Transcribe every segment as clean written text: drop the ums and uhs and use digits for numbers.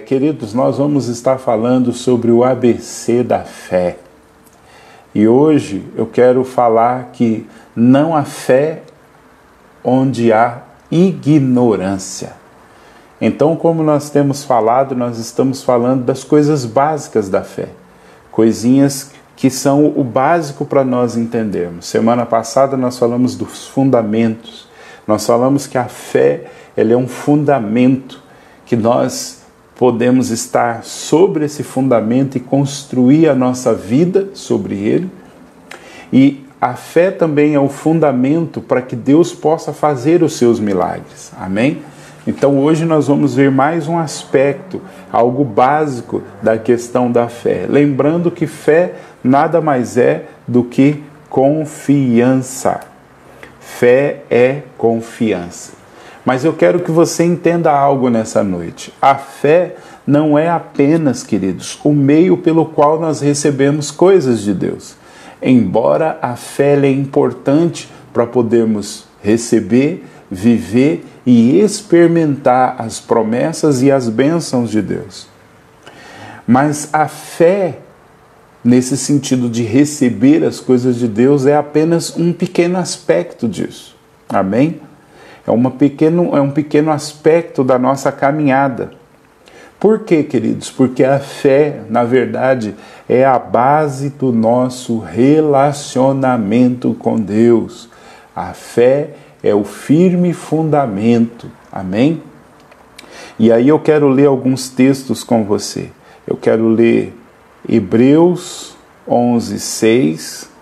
Queridos, nós vamos estar falando sobre o ABC da fé. E hoje eu quero falar que não há fé onde há ignorância. Então, como nós temos falado, nós estamos falando das coisas básicas da fé. Coisinhas que são o básico para nós entendermos. Semana passada nós falamos dos fundamentos. Nós falamos que a fé ela é um fundamento que nós podemos estar sobre esse fundamento e construir a nossa vida sobre ele. E a fé também é o fundamento para que Deus possa fazer os seus milagres. Amém? Então hoje nós vamos ver mais um aspecto, algo básico da questão da fé. Lembrando que fé nada mais é do que confiança. Fé é confiança. Mas eu quero que você entenda algo nessa noite. A fé não é apenas, queridos, o meio pelo qual nós recebemos coisas de Deus. Embora a fé é importante para podermos receber, viver e experimentar as promessas e as bênçãos de Deus. Mas a fé, nesse sentido de receber as coisas de Deus, é apenas um pequeno aspecto disso. Amém? É um pequeno aspecto da nossa caminhada. Por quê, queridos? Porque a fé, na verdade, é a base do nosso relacionamento com Deus. A fé é o firme fundamento. Amém? E aí eu quero ler alguns textos com você. Eu quero ler Hebreus 11:6.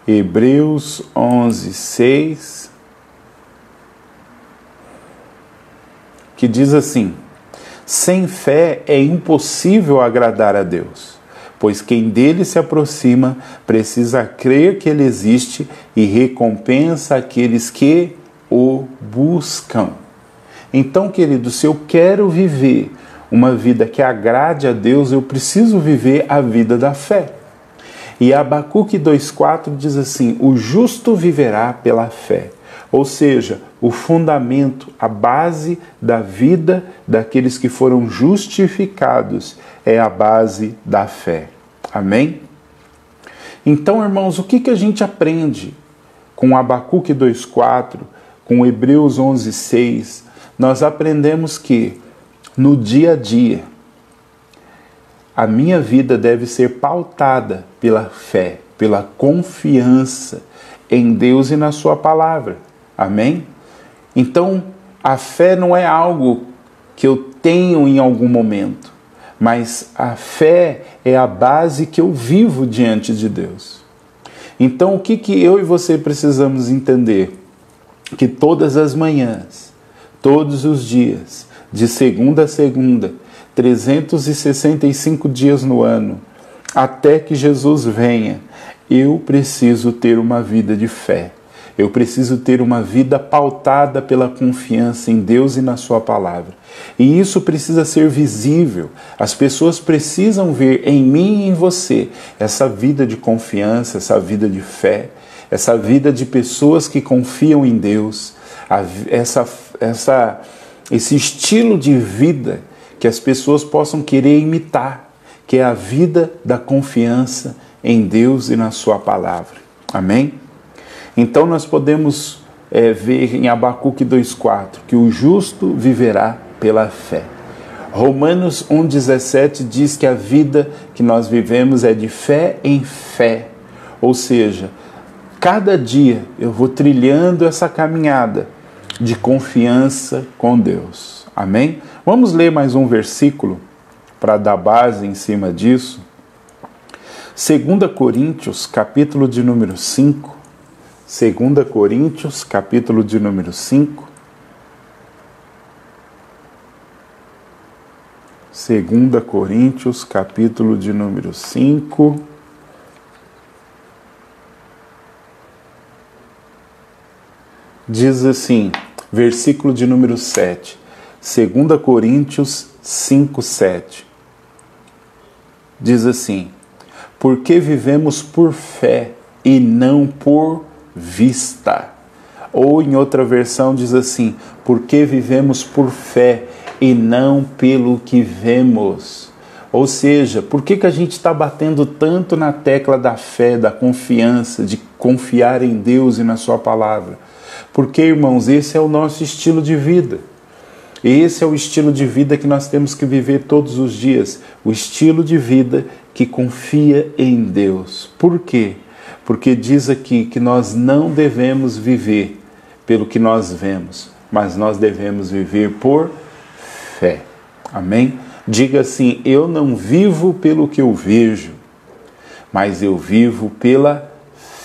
Hebreus 11:6, que diz assim: sem fé é impossível agradar a Deus, pois quem dele se aproxima precisa crer que ele existe e recompensa aqueles que o buscam. Então, querido, se eu quero viver uma vida que agrade a Deus, eu preciso viver a vida da fé. E Abacuque 2,4 diz assim: o justo viverá pela fé. Ou seja, o fundamento, a base da vida daqueles que foram justificados é a base da fé. Amém? Então, irmãos, o que a gente aprende com Abacuque 2,4, com Hebreus 11,6? Nós aprendemos que no dia a dia, a minha vida deve ser pautada pela fé, pela confiança em Deus e na sua palavra. Amém? Então, a fé não é algo que eu tenho em algum momento, mas a fé é a base que eu vivo diante de Deus. Então, o que eu e você precisamos entender? Que todas as manhãs, todos os dias, de segunda a segunda, 365 dias no ano, até que Jesus venha, eu preciso ter uma vida de fé. Eu preciso ter uma vida pautada pela confiança em Deus e na sua palavra. E isso precisa ser visível. As pessoas precisam ver em mim e em você essa vida de confiança, essa vida de fé, essa vida de pessoas que confiam em Deus, esse estilo de vida que as pessoas possam querer imitar, que é a vida da confiança em Deus e na sua palavra. Amém? Então nós podemos ver em Abacuque 2,4 que o justo viverá pela fé. Romanos 1,17 diz que a vida que nós vivemos é de fé em fé. Ou seja, cada dia eu vou trilhando essa caminhada de confiança com Deus. Amém? Vamos ler mais um versículo para dar base em cima disso. 2 Coríntios, capítulo de número 5. 2 Coríntios, capítulo de número 5. 2 Coríntios, capítulo de número 5. Diz assim, versículo de número 7. 2 Coríntios 5, 7. Diz assim: porque vivemos por fé e não por vista. Ou em outra versão diz assim, porque vivemos por fé e não pelo que vemos. Ou seja, por que a gente está batendo tanto na tecla da fé, da confiança, de confiar em Deus e na sua palavra? Porque, irmãos, esse é o nosso estilo de vida. Esse é o estilo de vida que nós temos que viver todos os dias. O estilo de vida que confia em Deus. Por quê? Porque diz aqui que nós não devemos viver pelo que nós vemos, mas nós devemos viver por fé. Amém? Diga assim, eu não vivo pelo que eu vejo, mas eu vivo pela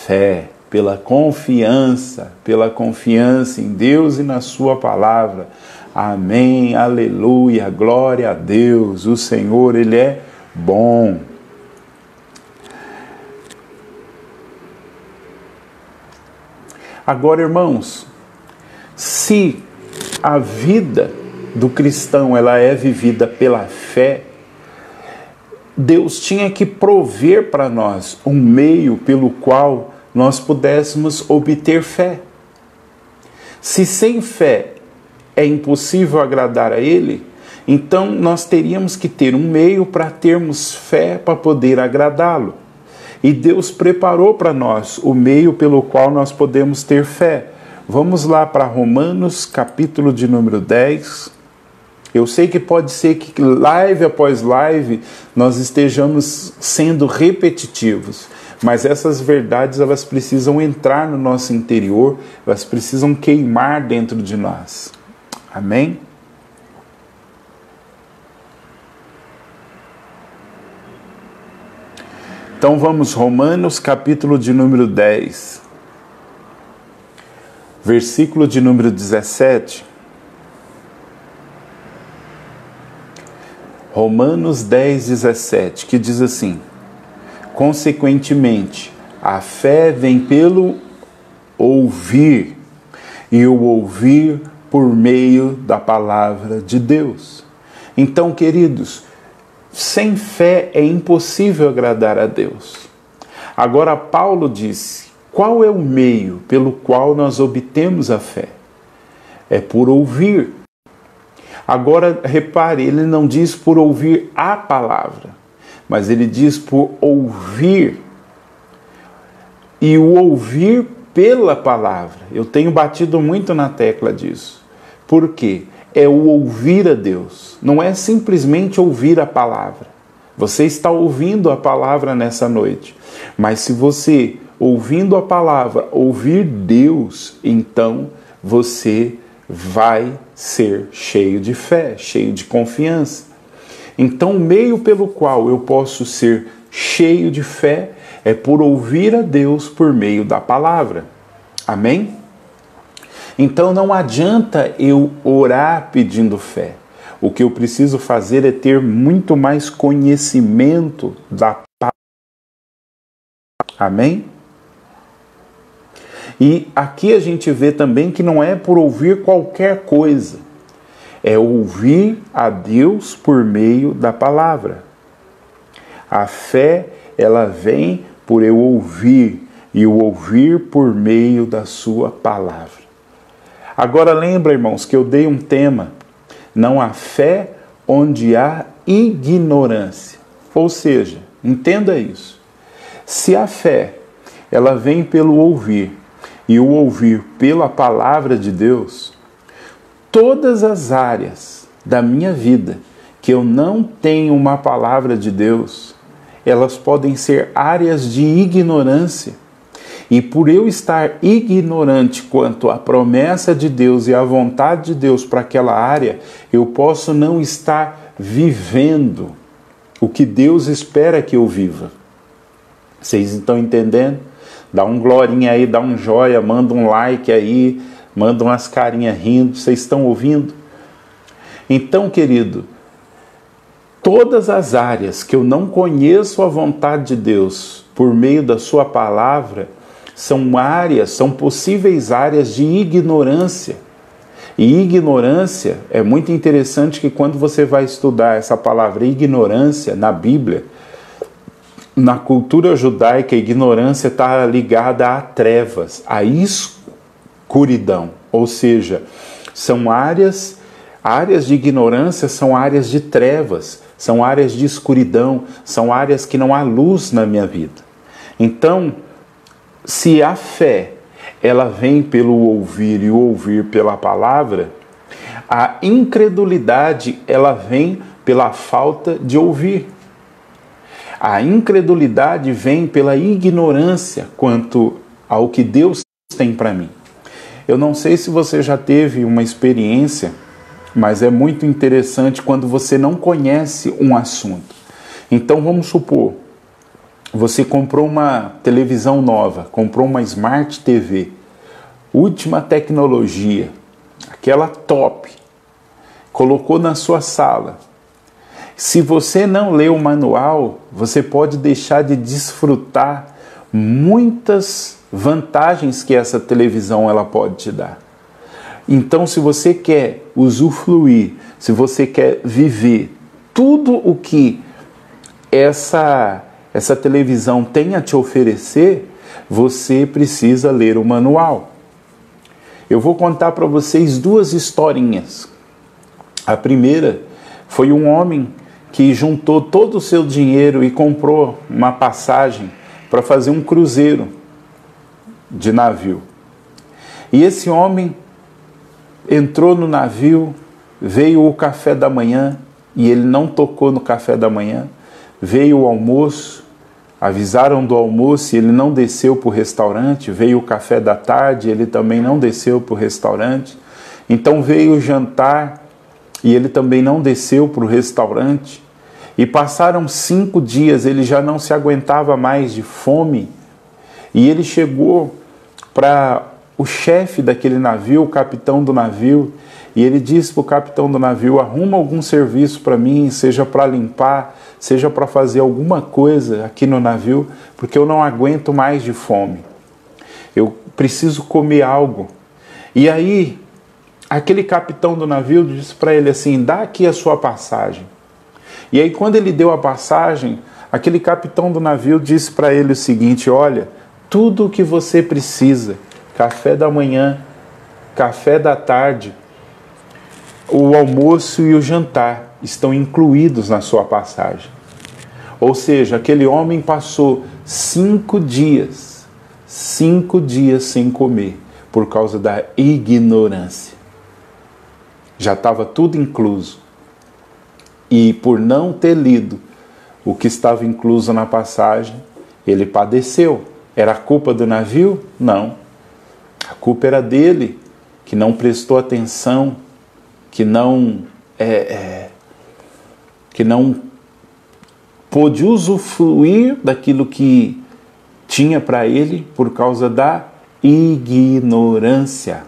fé, pela confiança em Deus e na sua palavra. Amém, aleluia, glória a Deus. O Senhor, Ele é bom. Agora, irmãos, se a vida do cristão ela é vivida pela fé, Deus tinha que prover para nós um meio pelo qual nós pudéssemos obter fé. Se sem fé é impossível agradar a Ele, então nós teríamos que ter um meio para termos fé para poder agradá-lo. E Deus preparou para nós o meio pelo qual nós podemos ter fé. Vamos lá para Romanos, capítulo de número 10. Eu sei que pode ser que live após live nós estejamos sendo repetitivos, mas essas verdades elas precisam entrar no nosso interior, elas precisam queimar dentro de nós. Amém? Então vamos, Romanos, capítulo de número 10, versículo de número 17. Romanos 10, 17, que diz assim: consequentemente, a fé vem pelo ouvir, e o ouvir por meio da palavra de Deus. Então, queridos, sem fé é impossível agradar a Deus. Agora, Paulo disse, qual é o meio pelo qual nós obtemos a fé? É por ouvir. Agora, repare, ele não diz por ouvir a palavra, mas ele diz por ouvir. E o ouvir pela palavra. Eu tenho batido muito na tecla disso. Por quê? É o ouvir a Deus. Não é simplesmente ouvir a palavra. Você está ouvindo a palavra nessa noite. Mas se você, ouvindo a palavra, ouvir Deus, então você vai ser cheio de fé, cheio de confiança. Então, o meio pelo qual eu posso ser cheio de fé é por ouvir a Deus por meio da palavra. Amém? Então, não adianta eu orar pedindo fé. O que eu preciso fazer é ter muito mais conhecimento da palavra. Amém? E aqui a gente vê também que não é por ouvir qualquer coisa. É ouvir a Deus por meio da palavra. A fé, ela vem por eu ouvir, e o ouvir por meio da sua palavra. Agora lembra, irmãos, que eu dei um tema, não há fé onde há ignorância. Ou seja, entenda isso. Se a fé, ela vem pelo ouvir, e o ouvir pela palavra de Deus, todas as áreas da minha vida que eu não tenho uma palavra de Deus, elas podem ser áreas de ignorância. E por eu estar ignorante quanto à promessa de Deus e à vontade de Deus para aquela área, eu posso não estar vivendo o que Deus espera que eu viva. Vocês estão entendendo? Dá um glorinha aí, dá um joia, manda um like aí, manda umas carinhas rindo. Vocês estão ouvindo? Então, querido, todas as áreas que eu não conheço a vontade de Deus por meio da sua palavra, são possíveis áreas de ignorância. E ignorância, é muito interessante que quando você vai estudar essa palavra ignorância na Bíblia, na cultura judaica, a ignorância está ligada a trevas, a escuridão, ou seja, são áreas de ignorância, são áreas de trevas, são áreas de escuridão, são áreas que não há luz na minha vida. Então, se a fé, ela vem pelo ouvir e o ouvir pela palavra, a incredulidade, ela vem pela falta de ouvir. A incredulidade vem pela ignorância quanto ao que Deus tem para mim. Eu não sei se você já teve uma experiência, mas é muito interessante quando você não conhece um assunto. Então vamos supor, você comprou uma televisão nova, comprou uma Smart TV, última tecnologia, aquela top, colocou na sua sala. Se você não lê o manual, você pode deixar de desfrutar muitas vantagens que essa televisão ela pode te dar. Então, se você quer usufruir, se você quer viver tudo o que essa televisão tem a te oferecer, você precisa ler o manual. Eu vou contar para vocês duas historinhas. A primeira foi um homem que juntou todo o seu dinheiro e comprou uma passagem para fazer um cruzeiro de navio. E esse homem entrou no navio, veio o café da manhã e ele não tocou no café da manhã, veio o almoço, avisaram do almoço e ele não desceu para o restaurante, veio o café da tarde, ele também não desceu para o restaurante, então veio o jantar e ele também não desceu para o restaurante, e passaram 5 dias, ele já não se aguentava mais de fome, e ele chegou para o chefe daquele navio, o capitão do navio, e ele disse para o capitão do navio: arruma algum serviço para mim, seja para limpar, seja para fazer alguma coisa aqui no navio, porque eu não aguento mais de fome. Eu preciso comer algo. E aí, aquele capitão do navio disse para ele assim: dá aqui a sua passagem. E aí, quando ele deu a passagem, aquele capitão do navio disse para ele o seguinte: olha, tudo o que você precisa, café da manhã, café da tarde, o almoço e o jantar estão incluídos na sua passagem. Ou seja, aquele homem passou 5 dias sem comer, por causa da ignorância. Já estava tudo incluso. E por não ter lido o que estava incluso na passagem, ele padeceu. Era a culpa do navio? Não. A culpa era dele, que não prestou atenção, que não pôde usufruir daquilo que tinha para ele por causa da ignorância.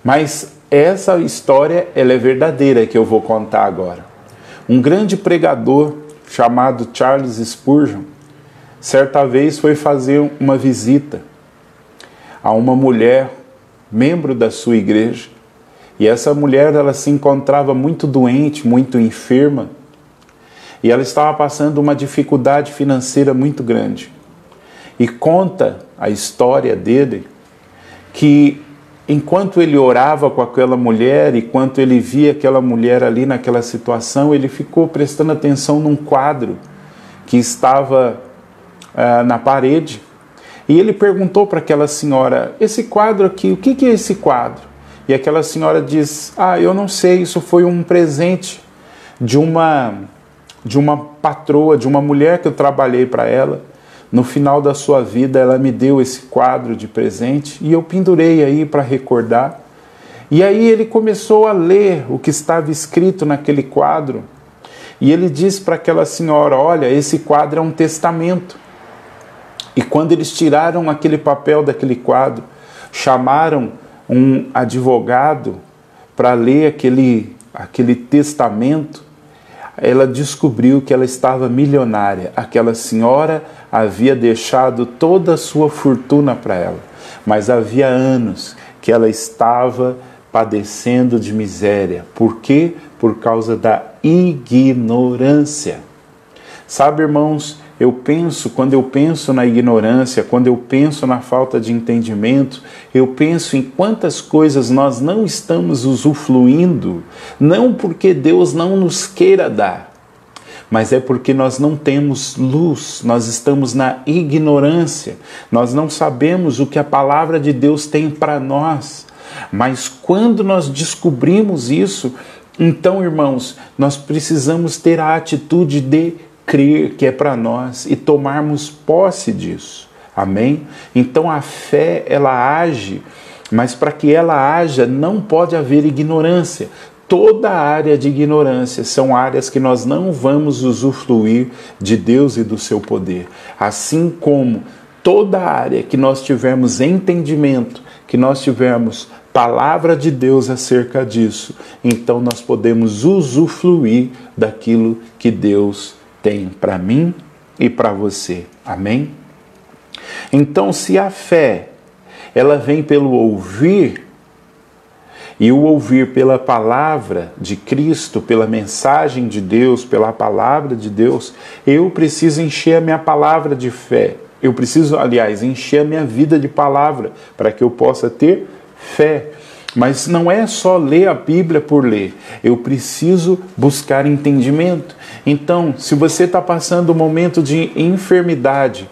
Mas essa história ela é verdadeira, que eu vou contar agora. Um grande pregador chamado Charles Spurgeon, certa vez foi fazer uma visita a uma mulher, membro da sua igreja, e essa mulher ela se encontrava muito doente, muito enferma, e ela estava passando uma dificuldade financeira muito grande. E conta a história dele que enquanto ele orava com aquela mulher, enquanto ele via aquela mulher ali naquela situação, ele ficou prestando atenção num quadro que estava na parede. E ele perguntou para aquela senhora: esse quadro aqui, o que é esse quadro? E aquela senhora diz: eu não sei, isso foi um presente de uma patroa, de uma mulher que eu trabalhei para ela. No final da sua vida, ela me deu esse quadro de presente e eu pendurei aí para recordar. E aí ele começou a ler o que estava escrito naquele quadro. E ele disse para aquela senhora: olha, esse quadro é um testamento. E quando eles tiraram aquele papel daquele quadro, chamaram um advogado para ler aquele testamento, ela descobriu que ela estava milionária. Aquela senhora havia deixado toda a sua fortuna para ela, mas havia anos que ela estava padecendo de miséria. Por quê? Por causa da ignorância. Sabe, irmãos, Quando eu penso na ignorância, quando eu penso na falta de entendimento, eu penso em quantas coisas nós não estamos usufruindo, não porque Deus não nos queira dar, mas é porque nós não temos luz, nós estamos na ignorância, nós não sabemos o que a palavra de Deus tem para nós. Mas quando nós descobrimos isso, então, irmãos, nós precisamos ter a atitude de crer que é para nós e tomarmos posse disso. Amém? Então a fé, ela age, mas para que ela haja não pode haver ignorância. Toda área de ignorância são áreas que nós não vamos usufruir de Deus e do seu poder. Assim como toda área que nós tivermos entendimento, que nós tivermos palavra de Deus acerca disso, então nós podemos usufruir daquilo que Deus tem para mim e para você. Amém? Então, se a fé, ela vem pelo ouvir, e o ouvir pela palavra de Cristo, pela mensagem de Deus, pela palavra de Deus, eu preciso encher a minha palavra de fé. Eu preciso, aliás, encher a minha vida de palavra para que eu possa ter fé. Mas não é só ler a Bíblia por ler. Eu preciso buscar entendimento. Então, se você está passando um momento de enfermidade,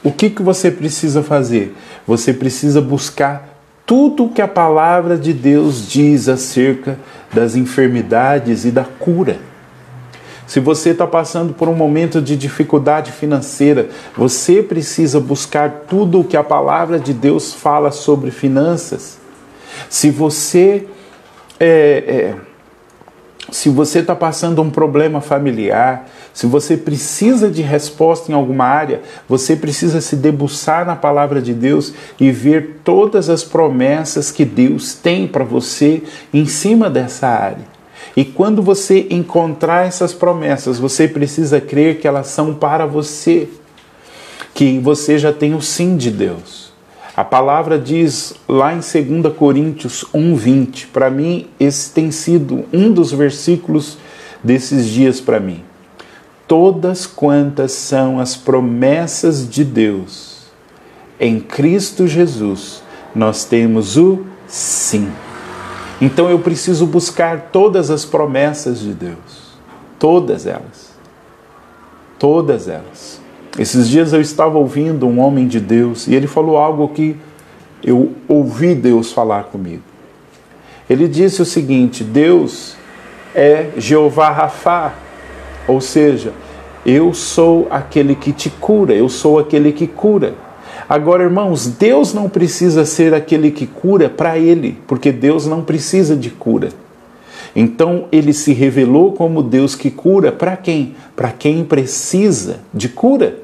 o que você precisa fazer? Você precisa buscar tudo o que a palavra de Deus diz acerca das enfermidades e da cura. Se você está passando por um momento de dificuldade financeira, você precisa buscar tudo o que a palavra de Deus fala sobre finanças. Se você está passando um problema familiar, se você precisa de resposta em alguma área, você precisa se debruçar na palavra de Deus e ver todas as promessas que Deus tem para você em cima dessa área. E quando você encontrar essas promessas, você precisa crer que elas são para você, que você já tem o sim de Deus. A palavra diz lá em 2 Coríntios 1:20, para mim esse tem sido um dos versículos desses dias para mim. Todas quantas são as promessas de Deus, em Cristo Jesus, nós temos o sim. Então eu preciso buscar todas as promessas de Deus, todas elas, todas elas. Esses dias eu estava ouvindo um homem de Deus e ele falou algo que eu ouvi Deus falar comigo. Ele disse o seguinte: Deus é Jeová Rafá, ou seja, eu sou aquele que te cura, eu sou aquele que cura. Agora, irmãos, Deus não precisa ser aquele que cura para Ele, porque Deus não precisa de cura. Então, Ele se revelou como Deus que cura para quem? Para quem precisa de cura.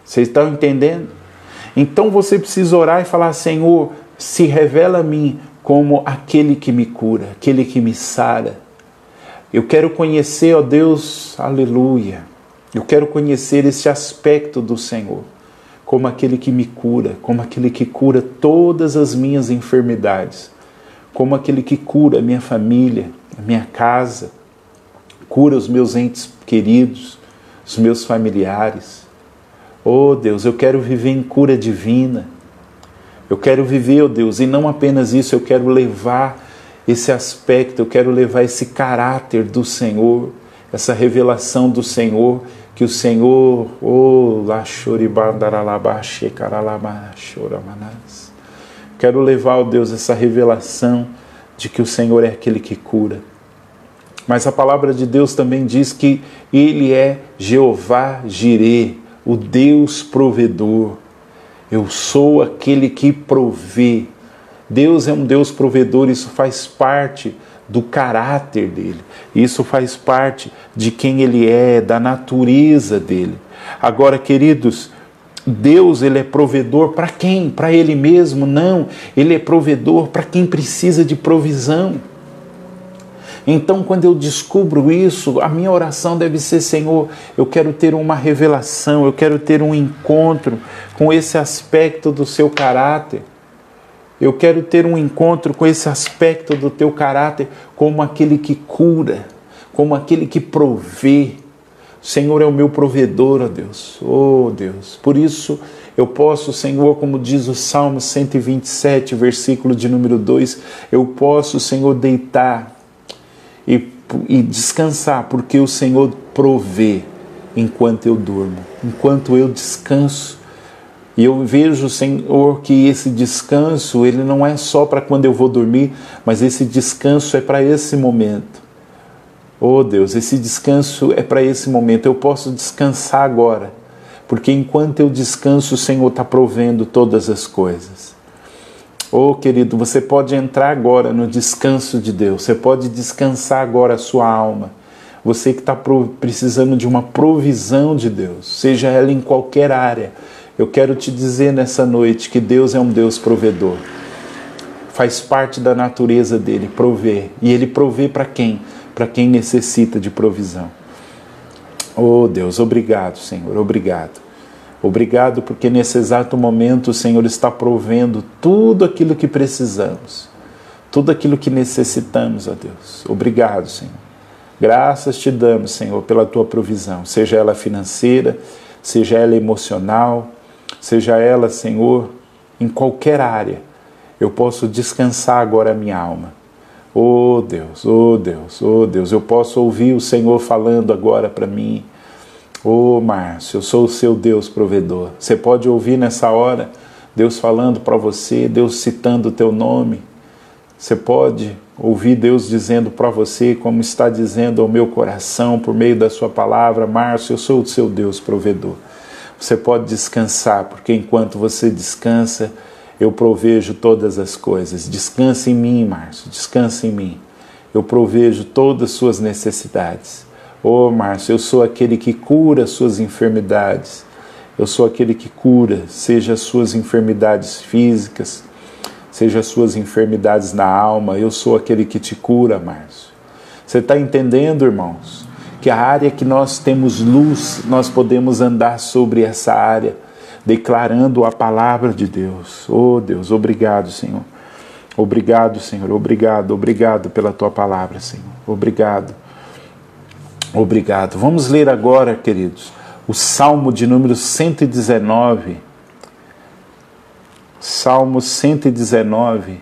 Vocês estão entendendo? Então, você precisa orar e falar: Senhor, se revela a mim como aquele que me cura, aquele que me sara. Eu quero conhecer, ó Deus, aleluia, eu quero conhecer esse aspecto do Senhor, como aquele que me cura, como aquele que cura todas as minhas enfermidades, como aquele que cura a minha família, a minha casa, cura os meus entes queridos, os meus familiares. Oh Deus, eu quero viver em cura divina, eu quero viver, ó Deus, e não apenas isso, eu quero levar esse aspecto, eu quero levar esse caráter do Senhor, essa revelação do Senhor, que o Senhor, quero levar, ó Deus, essa revelação de que o Senhor é aquele que cura. Mas a palavra de Deus também diz que Ele é Jeová Jirê, o Deus provedor. Eu sou aquele que provê. Deus é um Deus provedor, isso faz parte do caráter dele, isso faz parte de quem ele é, da natureza dele. Agora, queridos, Deus, ele é provedor para quem? Para ele mesmo? Não, ele é provedor para quem precisa de provisão. Então, quando eu descubro isso, a minha oração deve ser: Senhor, eu quero ter uma revelação, eu quero ter um encontro com esse aspecto do seu caráter. Eu quero ter um encontro com esse aspecto do teu caráter, como aquele que cura, como aquele que provê O Senhor é o meu provedor, ó Deus. Oh, Deus. Por isso eu posso, Senhor, como diz o Salmo 127, versículo de número 2, eu posso, Senhor, deitar e descansar, porque o Senhor provê enquanto eu durmo, enquanto eu descanso. E eu vejo, Senhor, que esse descanso, ele não é só para quando eu vou dormir, mas esse descanso é para esse momento. Oh Deus, esse descanso é para esse momento. Eu posso descansar agora, porque enquanto eu descanso, o Senhor está provendo todas as coisas. Oh querido, você pode entrar agora no descanso de Deus, você pode descansar agora a sua alma. Você que está precisando de uma provisão de Deus, seja ela em qualquer área, eu quero te dizer nessa noite que Deus é um Deus provedor. Faz parte da natureza dele prover. E ele provê para quem? Para quem necessita de provisão. Oh Deus, obrigado, Senhor, obrigado. Obrigado porque nesse exato momento o Senhor está provendo tudo aquilo que precisamos. Tudo aquilo que necessitamos, ó Deus. Obrigado, Senhor. Graças te damos, Senhor, pela tua provisão. Seja ela financeira, seja ela emocional, seja ela, Senhor, em qualquer área, eu posso descansar agora a minha alma. Oh Deus, oh Deus, oh Deus, eu posso ouvir o Senhor falando agora para mim. Oh Márcio, eu sou o seu Deus provedor. Você pode ouvir nessa hora Deus falando para você, Deus citando o teu nome. Você pode ouvir Deus dizendo para você, como está dizendo ao meu coração por meio da sua palavra: Márcio, eu sou o seu Deus provedor. Você pode descansar, porque enquanto você descansa, eu provejo todas as coisas. Descansa em mim, Márcio, descansa em mim. Eu provejo todas as suas necessidades. Oh, Márcio, eu sou aquele que cura as suas enfermidades. Eu sou aquele que cura, seja as suas enfermidades físicas, seja as suas enfermidades na alma. Eu sou aquele que te cura, Márcio. Você está entendendo, irmãos? Que a área que nós temos luz, nós podemos andar sobre essa área, declarando a palavra de Deus. Oh Deus, obrigado, Senhor. Obrigado, Senhor. Obrigado, obrigado pela tua palavra, Senhor. Obrigado. Obrigado. Vamos ler agora, queridos, o Salmo de número 119. Salmo 119,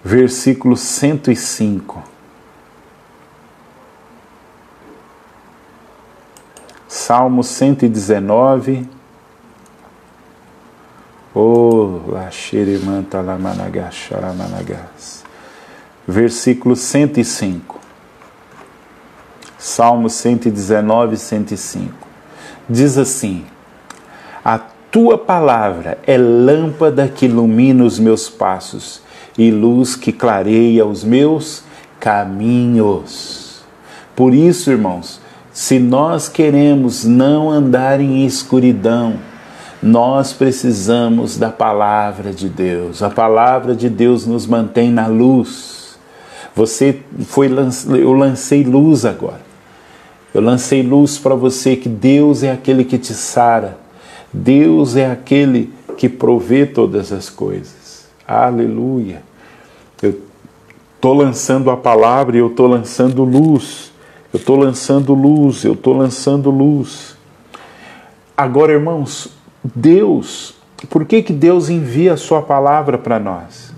versículo 105. Salmo 119. Versículo 105. Salmo 119, 105. Diz assim: a tua palavra é lâmpada que ilumina os meus passos e luz que clareia os meus caminhos. Por isso, irmãos, se nós queremos não andar em escuridão, nós precisamos da palavra de Deus. A palavra de Deus nos mantém na luz. Eu lancei luz agora. Eu lancei luz para você que Deus é aquele que te sara. Deus é aquele que provê todas as coisas. Aleluia. Eu estou lançando a palavra e eu estou lançando luz. Eu estou lançando luz, eu estou lançando luz. Agora, irmãos, Deus, por que Deus envia a sua palavra para nós?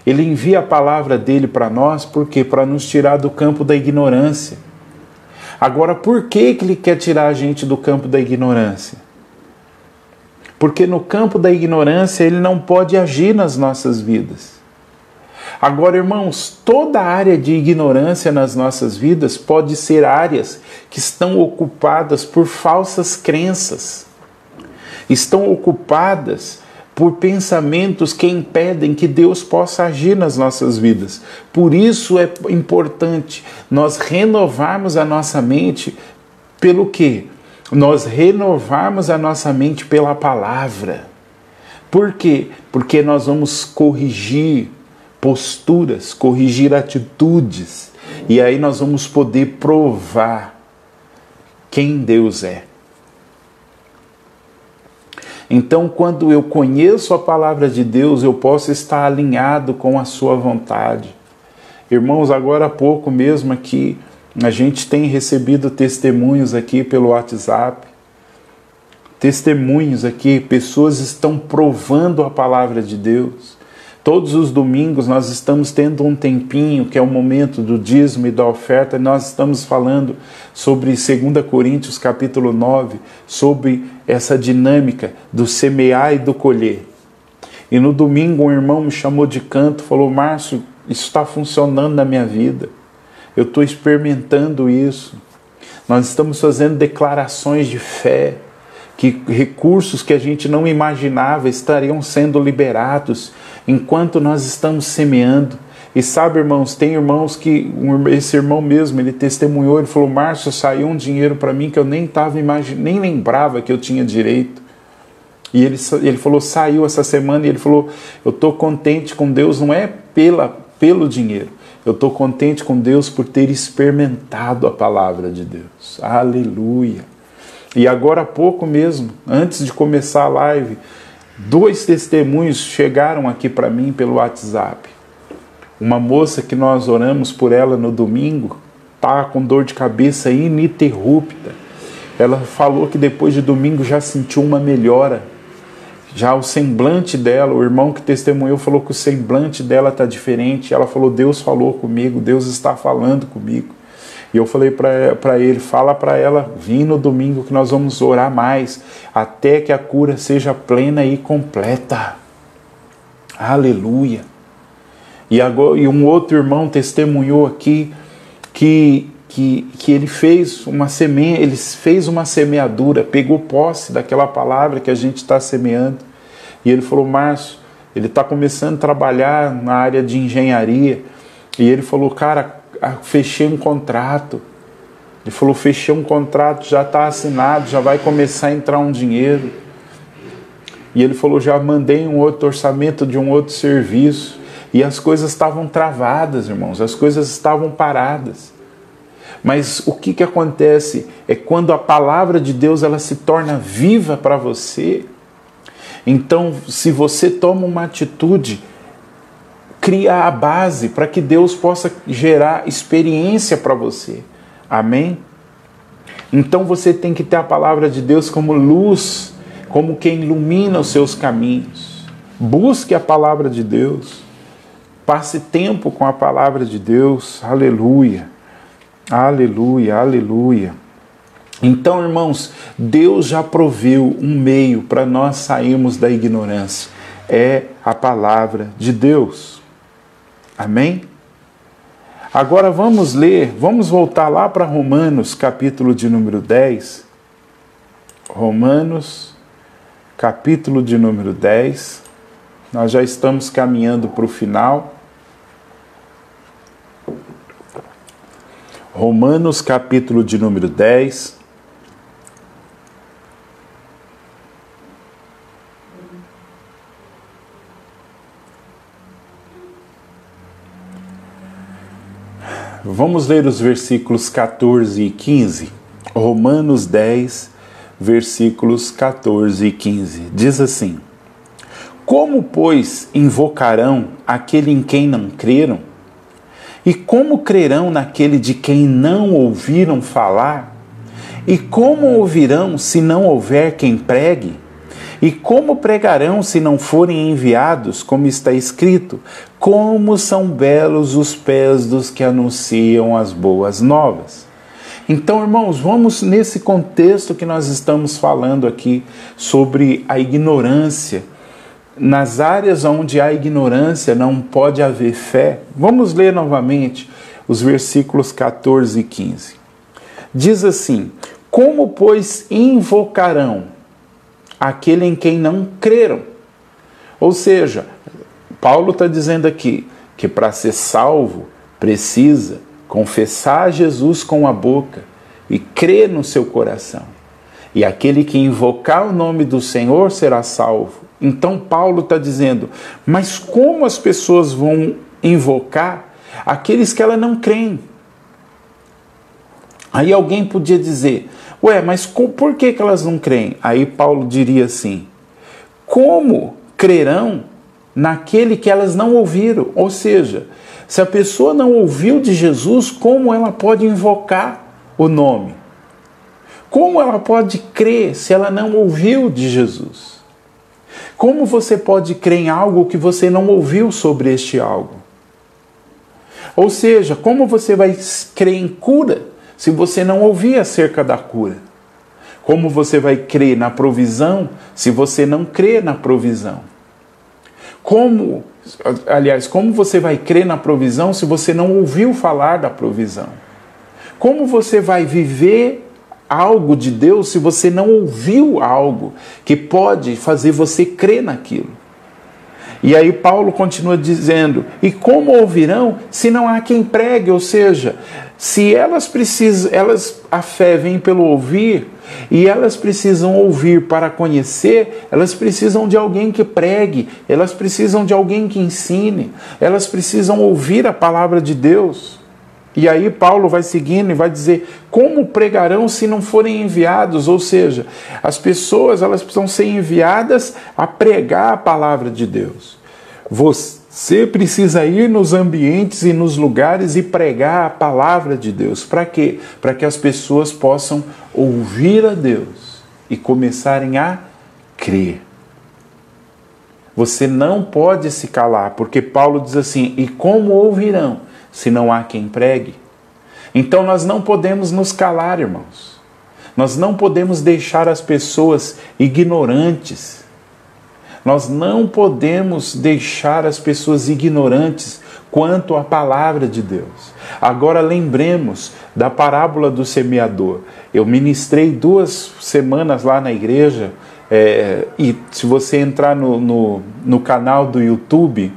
Ele envia a palavra dele para nós, por quê? Para nos tirar do campo da ignorância. Agora, por que ele quer tirar a gente do campo da ignorância? Porque no campo da ignorância ele não pode agir nas nossas vidas. Agora, irmãos, toda área de ignorância nas nossas vidas pode ser áreas que estão ocupadas por falsas crenças. Estão ocupadas por pensamentos que impedem que Deus possa agir nas nossas vidas. Por isso é importante nós renovarmos a nossa mente pelo quê? Nós renovarmos a nossa mente pela palavra. Por quê? Porque nós vamos corrigir posturas, corrigir atitudes, e aí nós vamos poder provar quem Deus é. Então, quando eu conheço a palavra de Deus, eu posso estar alinhado com a sua vontade. Irmãos, agora há pouco mesmo aqui, A gente tem recebido testemunhos aqui pelo WhatsApp, testemunhos aqui, pessoas estão provando a palavra de Deus. Todos os domingos nós estamos tendo um tempinho, que é o momento do dízimo e da oferta, e nós estamos falando sobre 2 Coríntios capítulo 9, sobre essa dinâmica do semear e do colher. E no domingo um irmão me chamou de canto, falou: Márcio, isso está funcionando na minha vida, eu estou experimentando isso. Nós estamos fazendo declarações de fé, que recursos que a gente não imaginava estariam sendo liberados enquanto nós estamos semeando. E sabe, irmãos, tem irmãos que, esse irmão mesmo, ele testemunhou, ele falou: Márcio, saiu um dinheiro para mim que eu nem nem lembrava que eu tinha direito. E ele falou: saiu essa semana, e ele falou: eu estou contente com Deus, não é pelo dinheiro, eu estou contente com Deus por ter experimentado a palavra de Deus. Aleluia! E agora há pouco mesmo, antes de começar a live, 2 testemunhos chegaram aqui para mim pelo WhatsApp. Uma moça que nós oramos por ela no domingo, está com dor de cabeça ininterrupta. Ela falou que depois de domingo já sentiu uma melhora. Já o semblante dela, o irmão que testemunhou falou que o semblante dela está diferente. Ela falou: Deus falou comigo, Deus está falando comigo. E eu falei para ele: fala para ela vir no domingo que nós vamos orar mais, até que a cura seja plena e completa. Aleluia! E um outro irmão testemunhou aqui que ele fez uma semeadura, pegou posse daquela palavra que a gente está semeando. E ele falou: Márcio, ele está começando a trabalhar na área de engenharia. E ele falou: cara, fechei um contrato. Ele falou: fechei um contrato, já está assinado, já vai começar a entrar um dinheiro. E ele falou: já mandei um outro orçamento de um outro serviço. E as coisas estavam travadas, irmãos, as coisas estavam paradas. Mas o que acontece é quando a palavra de Deus ela se torna viva para você. Então, se você toma uma atitude, cria a base para que Deus possa gerar experiência para você. Amém? Então você tem que ter a palavra de Deus como luz, como quem ilumina os seus caminhos. Busque a palavra de Deus. Passe tempo com a palavra de Deus. Aleluia. Aleluia, aleluia. Então, irmãos, Deus já proveu um meio para nós sairmos da ignorância. É a palavra de Deus. Amém? Agora vamos voltar lá para Romanos, capítulo de número 10. Romanos, capítulo de número 10. Nós já estamos caminhando para o final. Romanos, capítulo de número 10. Vamos ler os versículos 14 e 15. Romanos 10, versículos 14 e 15. Diz assim: como, pois, invocarão aquele em quem não creram? E como crerão naquele de quem não ouviram falar? E como ouvirão se não houver quem pregue? E como pregarão se não forem enviados, como está escrito? Como são belos os pés dos que anunciam as boas novas. Então, irmãos, vamos nesse contexto que nós estamos falando aqui sobre a ignorância. Nas áreas onde há ignorância não pode haver fé. Vamos ler novamente os versículos 14 e 15. Diz assim: como, pois, invocarão aquele em quem não creram? Ou seja, Paulo está dizendo aqui que para ser salvo precisa confessar Jesus com a boca e crer no seu coração. E aquele que invocar o nome do Senhor será salvo. Então Paulo está dizendo: mas como as pessoas vão invocar aqueles que elas não creem? Aí alguém podia dizer: ué, mas por que elas não creem? Aí Paulo diria assim: como crerão naquele que elas não ouviram? Ou seja, Se a pessoa não ouviu de Jesus, como ela pode invocar o nome? Como ela pode crer se ela não ouviu de Jesus? Como você pode crer em algo que você não ouviu sobre este algo? Ou seja, como você vai crer em cura se você não ouvir acerca da cura? Como você vai crer na provisão se você não crê na provisão? Como você vai crer na provisão se você não ouviu falar da provisão? Como você vai viver algo de Deus se você não ouviu algo que pode fazer você crer naquilo? E aí Paulo continua dizendo, e como ouvirão se não há quem pregue? Ou seja, se a fé vem pelo ouvir, e elas precisam ouvir para conhecer, elas precisam de alguém que pregue, elas precisam de alguém que ensine, elas precisam ouvir a palavra de Deus. E aí Paulo vai seguindo e vai dizer, como pregarão se não forem enviados? Ou seja, as pessoas elas precisam ser enviadas a pregar a palavra de Deus. Você precisa ir nos ambientes e nos lugares e pregar a palavra de Deus. Para quê? Para que as pessoas possam ouvir a Deus e começarem a crer. Você não pode se calar, porque Paulo diz assim, e como ouvirão se não há quem pregue? Então nós não podemos nos calar, irmãos. Nós não podemos deixar as pessoas ignorantes. Nós não podemos deixar as pessoas ignorantes quanto à palavra de Deus. Agora lembremos da parábola do semeador. Eu ministrei 2 semanas lá na igreja, e se você entrar no canal do YouTube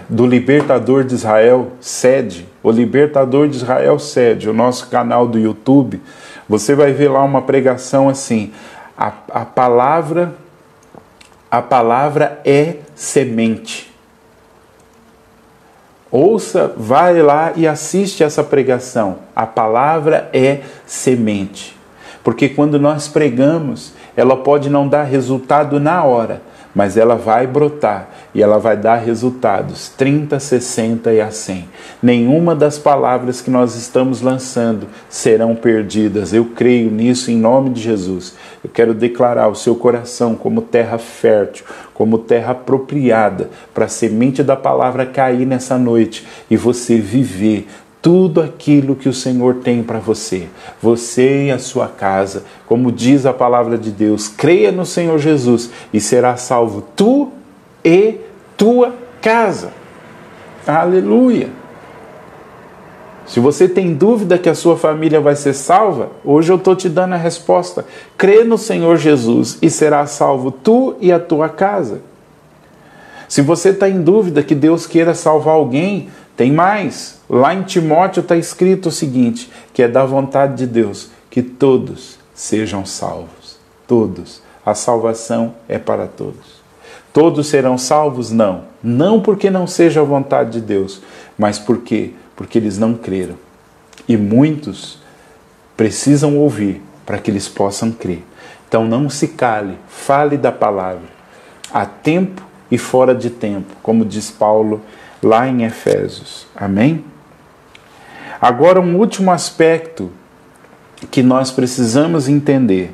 do Libertador de Israel, sede, o Libertador de Israel sede, o nosso canal do YouTube, você vai ver lá uma pregação assim, a palavra é semente. Ouça, vai lá e assiste essa pregação. A palavra é semente. Porque quando nós pregamos, ela pode não dar resultado na hora, mas ela vai brotar e ela vai dar resultados 30, 60 e a 100. Nenhuma das palavras que nós estamos lançando serão perdidas. Eu creio nisso em nome de Jesus. Eu quero declarar o seu coração como terra fértil, como terra apropriada para a semente da palavra cair nessa noite e você viver tudo aquilo que o Senhor tem para você. Você e a sua casa, como diz a palavra de Deus, creia no Senhor Jesus e será salvo tu e tua casa. Aleluia! Se você tem dúvida que a sua família vai ser salva, hoje eu estou te dando a resposta. Crê no Senhor Jesus e será salvo tu e a tua casa. Se você está em dúvida que Deus queira salvar alguém, tem mais. Lá em Timóteo está escrito o seguinte, que é da vontade de Deus, que todos sejam salvos. Todos. A salvação é para todos. Todos serão salvos? Não. Não porque não seja a vontade de Deus, mas porque eles não creram. E muitos precisam ouvir para que eles possam crer. Então não se cale, fale da palavra. Há tempo e fora de tempo, como diz Paulo lá em Efésios. Amém? Agora um último aspecto que nós precisamos entender.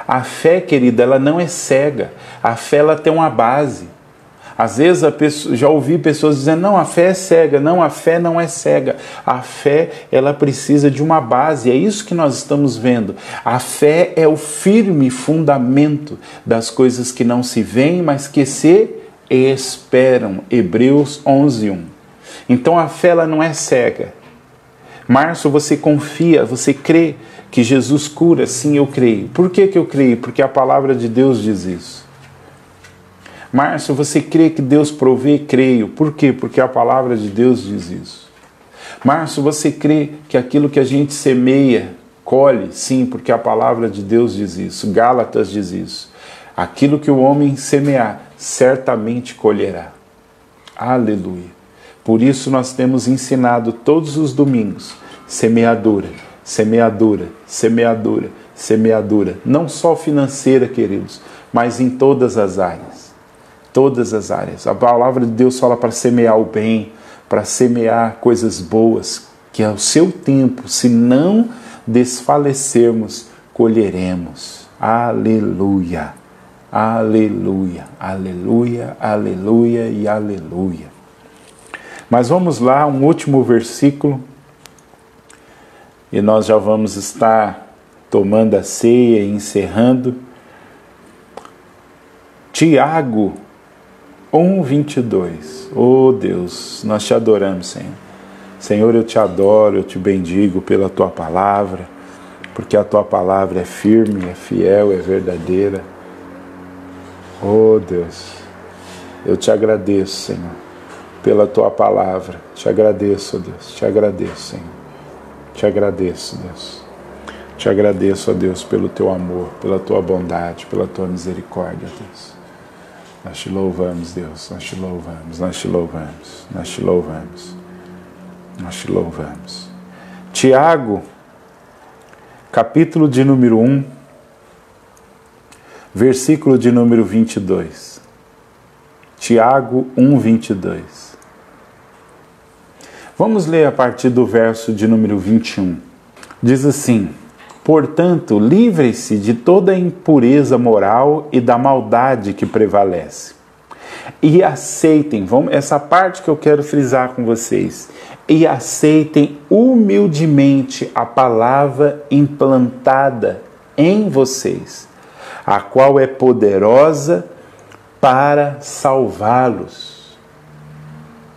A fé, querida, ela não é cega. A fé, ela tem uma base. Às vezes já ouvi pessoas dizendo, não, a fé é cega. Não, a fé não é cega. A fé, ela precisa de uma base. É isso que nós estamos vendo. A fé é o firme fundamento das coisas que não se veem, mas que se esperam. Hebreus 11:1. Então a fé, ela não é cega. Márcio, você confia, você crê que Jesus cura? Sim, eu creio. Por que eu creio? Porque a palavra de Deus diz isso. Márcio, você crê que Deus provê? Creio. Por quê? Porque a palavra de Deus diz isso. Márcio, você crê que aquilo que a gente semeia, colhe? Sim, porque a palavra de Deus diz isso. Gálatas diz isso. Aquilo que o homem semear, certamente colherá. Aleluia. Por isso nós temos ensinado todos os domingos, semeadura, semeadura, semeadura, semeadura. Não só financeira, queridos, mas em todas as áreas. todas as áreas. A palavra de Deus fala para semear o bem, para semear coisas boas, que ao seu tempo, se não desfalecermos, colheremos. Aleluia, aleluia, aleluia, aleluia e aleluia. Mas vamos lá, um último versículo, e nós já vamos estar tomando a ceia e encerrando. Tiago 1:22. Oh Deus, nós te adoramos, Senhor. Senhor, eu te adoro, eu te bendigo pela tua palavra, porque a tua palavra é firme, é fiel, é verdadeira. Oh Deus, eu te agradeço, Senhor, pela tua palavra. Te agradeço, Deus, te agradeço, Senhor. Te agradeço, Deus. Te agradeço, ó Deus, pelo teu amor, pela tua bondade, pela tua misericórdia, Deus. Nós te louvamos, Deus, nós te louvamos, nós te louvamos, nós te louvamos, nós te louvamos. Tiago, capítulo de número 1, versículo de número 22. Tiago 1:22. Vamos ler a partir do verso de número 21. Diz assim: portanto, livrem-se de toda a impureza moral e da maldade que prevalece. E aceitem, essa parte que eu quero frisar com vocês, e aceitem humildemente a palavra implantada em vocês, a qual é poderosa para salvá-los.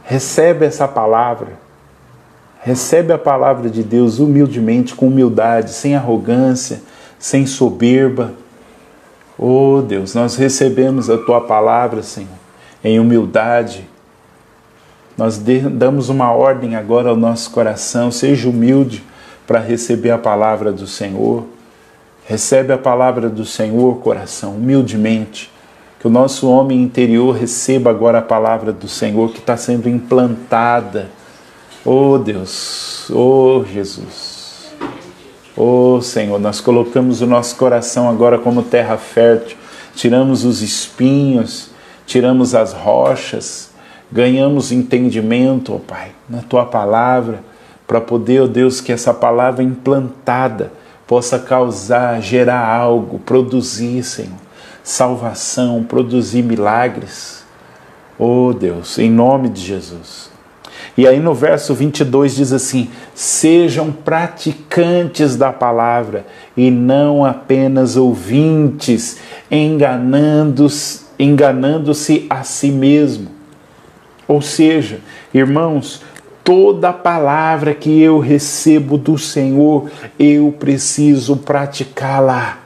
Recebe essa palavra. Recebe a palavra de Deus humildemente, com humildade, sem arrogância, sem soberba. Oh Deus, nós recebemos a tua palavra, Senhor, em humildade. Nós damos uma ordem agora ao nosso coração. Seja humilde para receber a palavra do Senhor. Recebe a palavra do Senhor, coração, humildemente. Que o nosso homem interior receba agora a palavra do Senhor que está sendo implantada. Oh Deus, oh Jesus, oh Senhor, nós colocamos o nosso coração agora como terra fértil, tiramos os espinhos, tiramos as rochas, ganhamos entendimento, oh Pai, na Tua palavra, para poder, oh Deus, que essa palavra implantada possa causar, gerar algo, produzir, Senhor, salvação, produzir milagres. Oh Deus, em nome de Jesus. E aí no verso 22 diz assim: sejam praticantes da palavra e não apenas ouvintes, enganando-se a si mesmo. Ou seja, irmãos, toda palavra que eu recebo do Senhor, eu preciso praticá-la.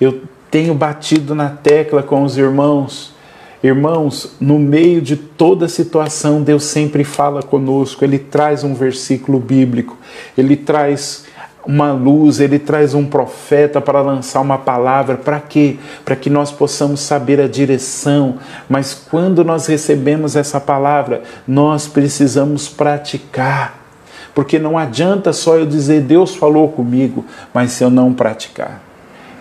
Eu tenho batido na tecla com os irmãos. Irmãos, no meio de toda situação, Deus sempre fala conosco. Ele traz um versículo bíblico, Ele traz uma luz, Ele traz um profeta para lançar uma palavra. Para quê? Para que nós possamos saber a direção. Mas quando nós recebemos essa palavra, nós precisamos praticar. Porque não adianta só eu dizer, Deus falou comigo, mas se eu não praticar.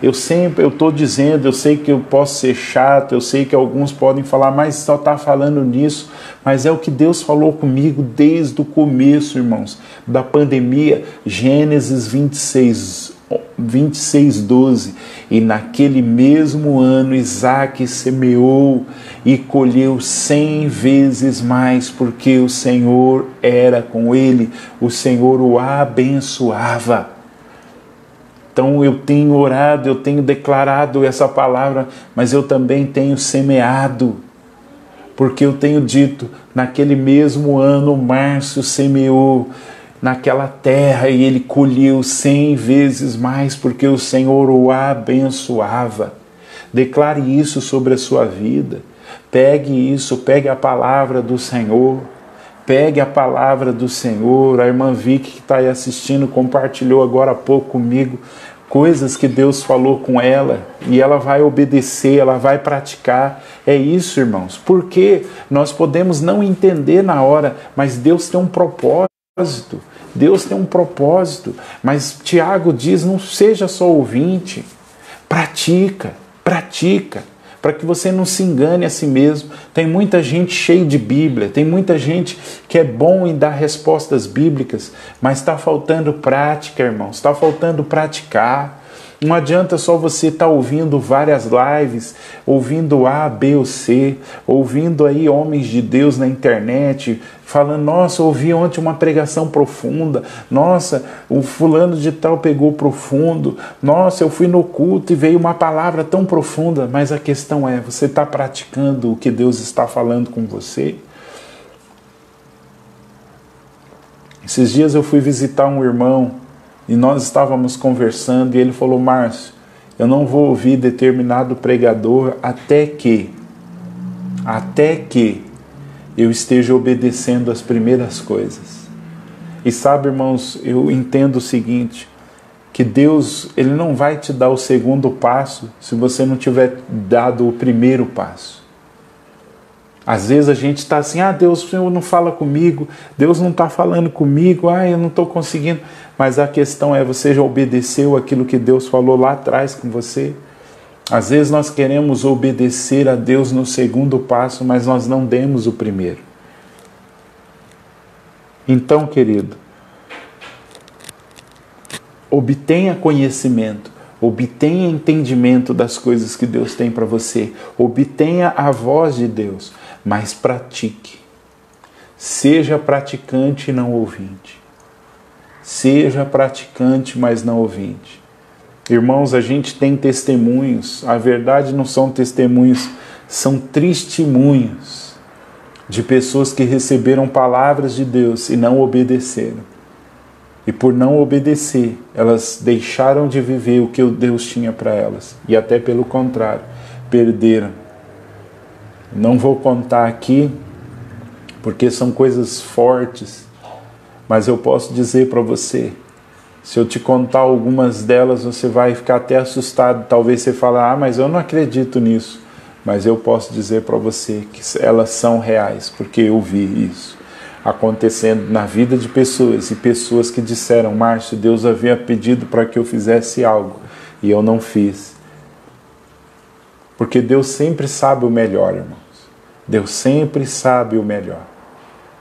Eu estou dizendo, eu sei que eu posso ser chato, eu sei que alguns podem falar, mas só está falando nisso, mas é o que Deus falou comigo desde o começo, irmãos, da pandemia. Gênesis 26:12. E naquele mesmo ano Isaque semeou e colheu 100 vezes mais, porque o Senhor era com ele, o Senhor o abençoava. Então eu tenho orado, eu tenho declarado essa palavra, mas eu também tenho semeado, porque eu tenho dito, naquele mesmo ano Márcio semeou naquela terra e ele colheu 100 vezes mais, porque o Senhor o abençoava. Declare isso sobre a sua vida, pegue isso, pegue a palavra do Senhor. Pegue a palavra do Senhor. A irmã Vicky que está aí assistindo compartilhou agora há pouco comigo coisas que Deus falou com ela e ela vai obedecer, ela vai praticar. É isso, irmãos, porque nós podemos não entender na hora, mas Deus tem um propósito. Deus tem um propósito. Mas Tiago diz, não seja só ouvinte, pratica, pratica. para que você não se engane a si mesmo. Tem muita gente cheia de Bíblia, tem muita gente que é bom em dar respostas bíblicas, mas está faltando prática, irmãos, está faltando praticar. Não adianta só você estar ouvindo várias lives, ouvindo A, B ou C, ouvindo aí homens de Deus na internet, falando, nossa, ouvi ontem uma pregação profunda, nossa, o fulano de tal pegou profundo, nossa, eu fui no culto e veio uma palavra tão profunda, mas a questão é, você está praticando o que Deus está falando com você? Esses dias eu fui visitar um irmão, e nós estávamos conversando e ele falou, Márcio, eu não vou ouvir determinado pregador até que eu esteja obedecendo as primeiras coisas. E sabe, irmãos, eu entendo o seguinte, que Deus, Ele não vai te dar o segundo passo se você não tiver dado o primeiro passo. Às vezes a gente está assim, Deus, o Senhor não fala comigo, Deus não está falando comigo, eu não estou conseguindo. Mas a questão é, você já obedeceu aquilo que Deus falou lá atrás com você? Às vezes nós queremos obedecer a Deus no segundo passo, mas nós não demos o primeiro. Então, querido, obtenha conhecimento, obtenha entendimento das coisas que Deus tem para você, obtenha a voz de Deus, mas pratique. Seja praticante e não ouvinte. Seja praticante, mas não ouvinte. Irmãos, a gente tem testemunhos, a verdade não são testemunhos, são testemunhos de pessoas que receberam palavras de Deus e não obedeceram. E por não obedecer, elas deixaram de viver o que Deus tinha para elas. E até pelo contrário, perderam. Não vou contar aqui, porque são coisas fortes, mas eu posso dizer para você, se eu te contar algumas delas, você vai ficar até assustado. Talvez você fale, mas eu não acredito nisso. Mas eu posso dizer para você que elas são reais, porque eu vi isso acontecendo na vida de pessoas, e pessoas que disseram, Márcio, Deus havia pedido para que eu fizesse algo, e eu não fiz. Porque Deus sempre sabe o melhor, irmãos. Deus sempre sabe o melhor.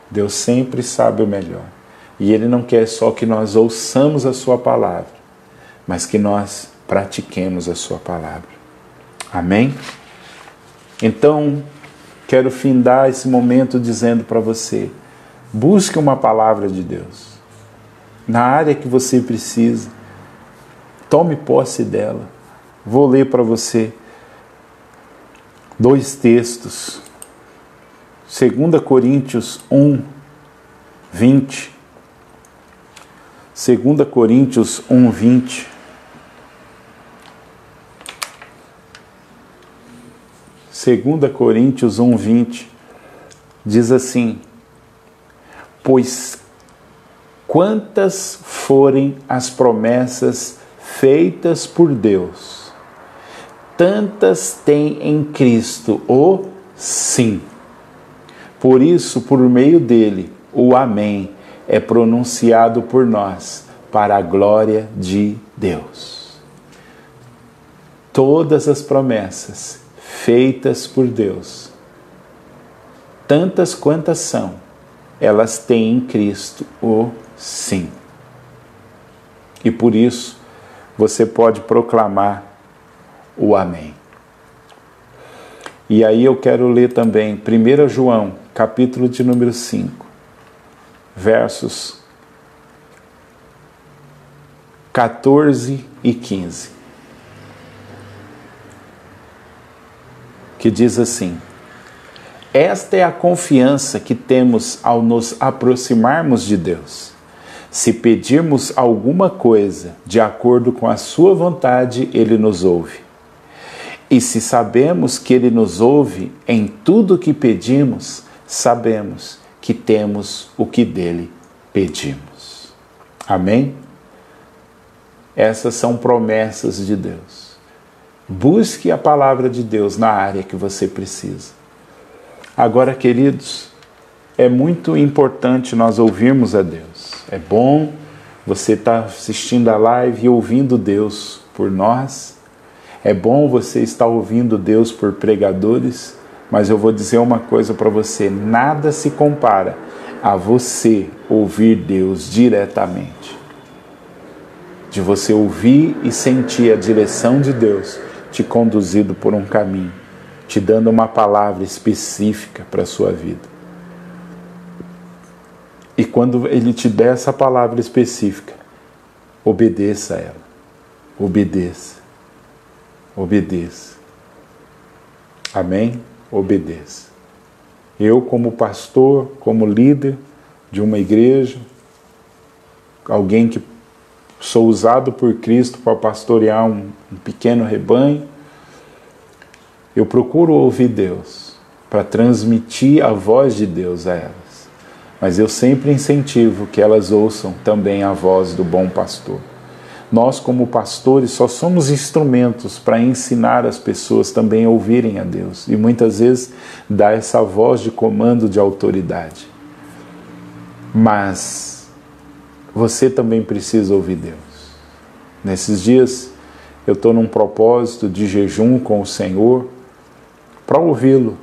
Deus sempre sabe o melhor. E Ele não quer só que nós ouçamos a Sua palavra, mas que nós pratiquemos a Sua palavra. Amém? Então, quero findar esse momento dizendo para você, busque uma palavra de Deus. Na área que você precisa, tome posse dela. Vou ler para você 2 textos. 2 Coríntios 1, 20. 2 Coríntios 1, 20. Segunda Coríntios 1, 20. Diz assim, pois quantas forem as promessas feitas por Deus, tantas tem em Cristo o sim. Por isso, por meio dele, o amém é pronunciado por nós, para a glória de Deus. Todas as promessas feitas por Deus, tantas quantas são, elas têm em Cristo o sim. E por isso, você pode proclamar o amém. E aí eu quero ler também 1 João, capítulo de número 5, versos 14 e 15, que diz assim, esta é a confiança que temos ao nos aproximarmos de Deus. Se pedirmos alguma coisa de acordo com a sua vontade, Ele nos ouve. E se sabemos que Ele nos ouve em tudo o que pedimos, sabemos que temos o que dele pedimos. Amém? Essas são promessas de Deus. Busque a palavra de Deus na área que você precisa. Agora, queridos, é muito importante nós ouvirmos a Deus. É bom você estar assistindo a live e ouvindo Deus por nós. É bom você estar ouvindo Deus por pregadores, mas eu vou dizer uma coisa para você: nada se compara a você ouvir Deus diretamente. De você ouvir e sentir a direção de Deus te conduzindo por um caminho, te dando uma palavra específica para a sua vida. E quando Ele te der essa palavra específica, obedeça a ela. Obedeça. Obedeça. Amém? Obedeça. Eu, como pastor, como líder de uma igreja, alguém que sou usado por Cristo para pastorear um pequeno rebanho, eu procuro ouvir Deus para transmitir a voz de Deus a elas. Mas eu sempre incentivo que elas ouçam também a voz do bom pastor. Nós, como pastores, só somos instrumentos para ensinar as pessoas também a ouvirem a Deus. E muitas vezes dá essa voz de comando, de autoridade. Mas você também precisa ouvir Deus. Nesses dias eu estou num propósito de jejum com o Senhor para ouvi-lo.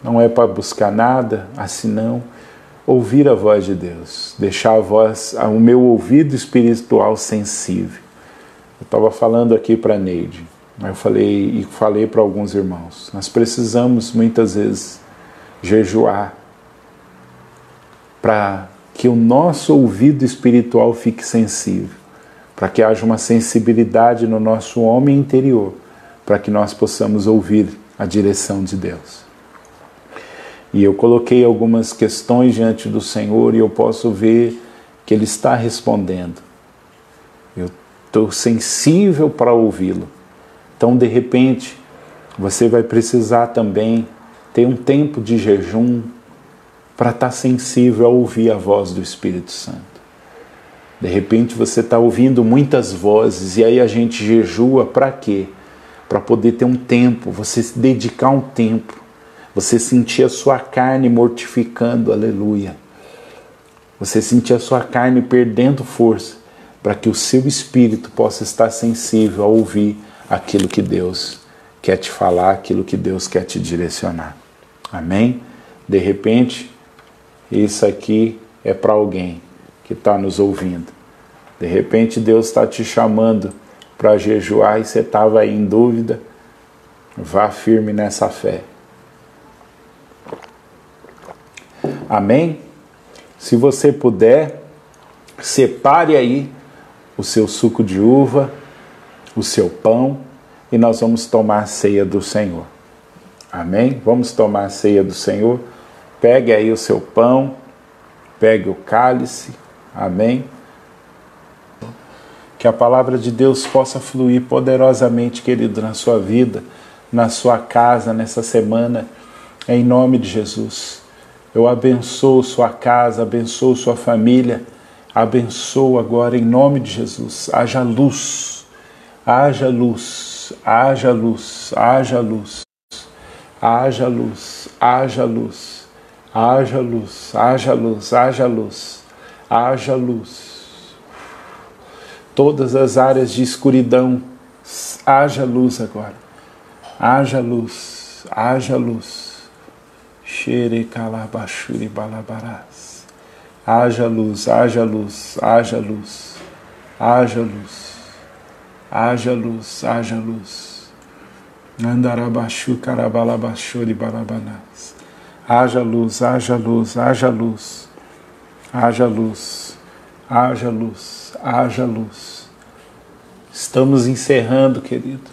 Não é para buscar nada, assim não. Ouvir a voz de Deus, deixar a voz, o meu ouvido espiritual sensível. Eu estava falando aqui para a Neide, eu falei para alguns irmãos, nós precisamos muitas vezes jejuar para que o nosso ouvido espiritual fique sensível, para que haja uma sensibilidade no nosso homem interior, para que nós possamos ouvir a direção de Deus. E eu coloquei algumas questões diante do Senhor e eu posso ver que Ele está respondendo. Eu estou sensível para ouvi-lo. Então, de repente, você vai precisar também ter um tempo de jejum para estar sensível a ouvir a voz do Espírito Santo. De repente, você está ouvindo muitas vozes e aí a gente jejua para quê? Para poder ter um tempo, você se dedicar um tempo. Você sentir a sua carne mortificando, aleluia. Você sentir a sua carne perdendo força, para que o seu espírito possa estar sensível a ouvir aquilo que Deus quer te falar, aquilo que Deus quer te direcionar. Amém? De repente, isso aqui é para alguém que está nos ouvindo. De repente, Deus está te chamando para jejuar e você estava aí em dúvida. Vá firme nessa fé. Amém? Se você puder, separe aí o seu suco de uva, o seu pão, e nós vamos tomar a ceia do Senhor. Amém? Vamos tomar a ceia do Senhor. Pegue aí o seu pão, pegue o cálice. Amém? Que a palavra de Deus possa fluir poderosamente, querido, na sua vida, na sua casa, nessa semana, em nome de Jesus. Eu abençoo sua casa, abençoo sua família, abençoo agora em nome de Jesus. Haja luz, haja luz, haja luz, haja luz, haja luz, haja luz, haja luz, haja luz, haja luz, haja luz. Todas as áreas de escuridão, haja luz agora, haja luz, haja luz. Xerecalabachuri balabarás. Haja luz, haja luz, haja luz, haja luz, haja luz, haja luz. Andarabachu carabalabachuri balabanás. Haja luz, haja luz, haja luz, haja luz, haja luz, haja luz. Estamos encerrando, querido.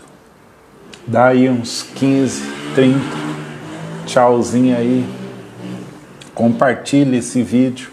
Dá aí uns 15, 30. Tchauzinho aí. Compartilhe esse vídeo.